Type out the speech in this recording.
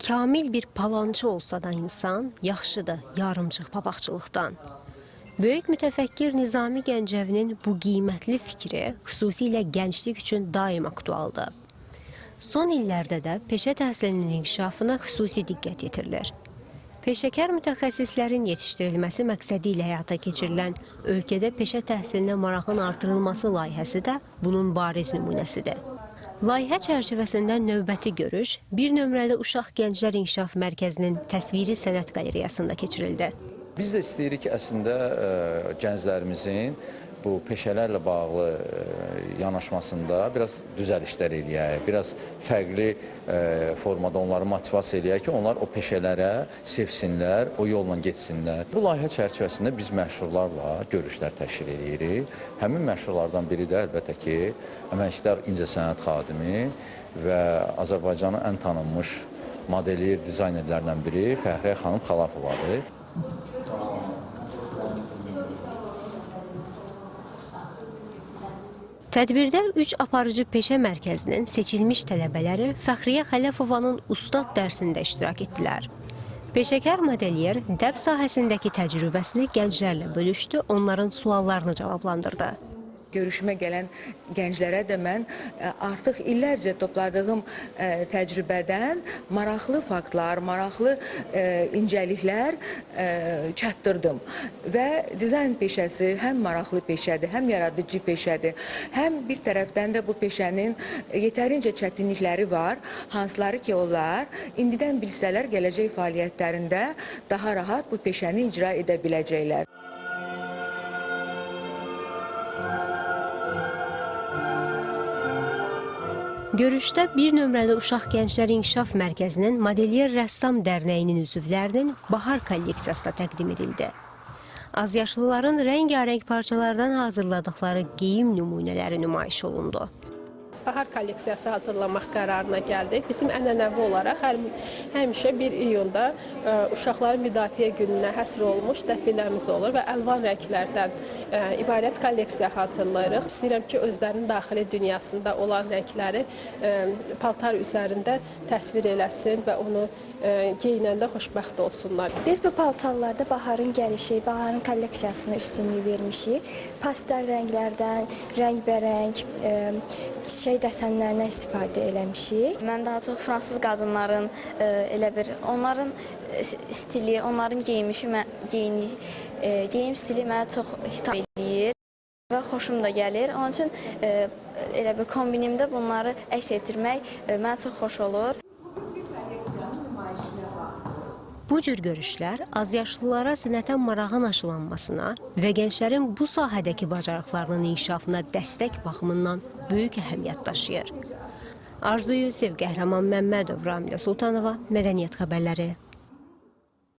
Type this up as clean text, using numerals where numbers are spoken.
Kamil bir palançı olsa da insan, yaxşıdır yarımçıq papaqçılıqdan. Böyük mütəfəkkir Nizami Gəncəvinin bu qiymətli fikri xüsusilə gənclik üçün daim aktualdır. Son illərdə də peşə təhsilinin inkişafına xüsusi diqqət yetirilir. Peşəkar mütəxəssislərin yetişdirilməsi məqsədi ilə həyata keçirilən ölkədə peşə təhsilinə marağın artırılması layihəsi də bunun bariz nümunəsidir. Layihə çərçivəsində növbəti görüş bir nömrəli Uşaq Gənclər İnkişaf Mərkəzinin təsviri sənət qalereyasında keçirildi. Biz də istəyirik ki, əslində gənclərimizin bu peşələrlə bağlı yanaşmasında biraz düzəlişlər eləyək, biraz fərqli formada onları motivasiya eləyək ki, onlar o peşələrə sevsinlər, o yolla getsinlər. Bu layihə çərçivəsində biz məşhurlarla görüşlər təşkil edirik. Həmin məşhurlardan biri də əlbəttə ki, əməkdar incəsənət xadimi və Azərbaycanın ən tanınmış modelyir, dizaynerlərdən biri Fəxriyə xanım Xalafovadır. Tədbirdə 3 aparıcı peşə mərkəzinin seçilmiş tələbələri Fəxriyə Xəlafovanın ustad dərsində iştirak etdilər. Peşəkar modelyer dəb sahəsindəki təcrübəsini gənclərlə bölüşdü, onların suallarını cavablandırdı. Görüşümə gələn gənclərə də mən artıq illərcə topladığım təcrübədən maraqlı faktlar, maraqlı incəliklər çatdırdım. Və dizayn peşəsi həm maraqlı peşədir, həm yaradıcı peşədir, həm bir tərəfdən də bu peşənin yetərincə çətinlikləri var, hansıları ki onlar indidən bilsələr gələcək fəaliyyətlərində daha rahat bu peşəni icra edə biləcəklər. Görüşdə bir nömrəli Uşaq Gənclər İnkişaf Mərkəzinin Modelyer Rəssam Dərnəyinin üzvlərinin bahar kolleksiyası da təqdim edildi. Azyaşlıların rəngarəng parçalardan hazırladıkları geyim nümunələri nümayiş olundu. Bahar kolleksiyası hazırlamaq qərarına gəldik. Bizim ənənəvi olaraq həmişə 1 iyunda Uşaqların Müdafiə Gününə həsr olmuş dəfiləmiz olur və əlvan rənglərdən ibarət kolleksiya hazırlayırıq. İstəyirəm ki, özlərinin daxili dünyasında olan rəngləri paltar üzərində təsvir eləsin və onu geyinəndə xoşbəxt olsunlar. Biz bu paltarlarda baharın gəlişi, baharın kolleksiyasına üstünlük vermişik. Pastel rənglərdən, rəngbərəng, çiçək dəsənlərindən istifadə eləmişik. Mən daha çox fransız qadınların onların stili, onların geyim stili mənə çox hitap edir və xoşum da gəlir. Onun üçün elə bir kombinimdə bunları əks etdirmək mənə çox xoş olur. Bu cür görüşlər azyaşlılara sənətə marağın aşılanmasına və gənclərin bu sahədəki bacarıqlarının inkişafına dəstək baxımından böyük əhəmiyyət daşıyır. Arzu Yusif, Qəhrəman Məmmədov, Ramilə Sultanova, Mədəniyyət Xəbərləri.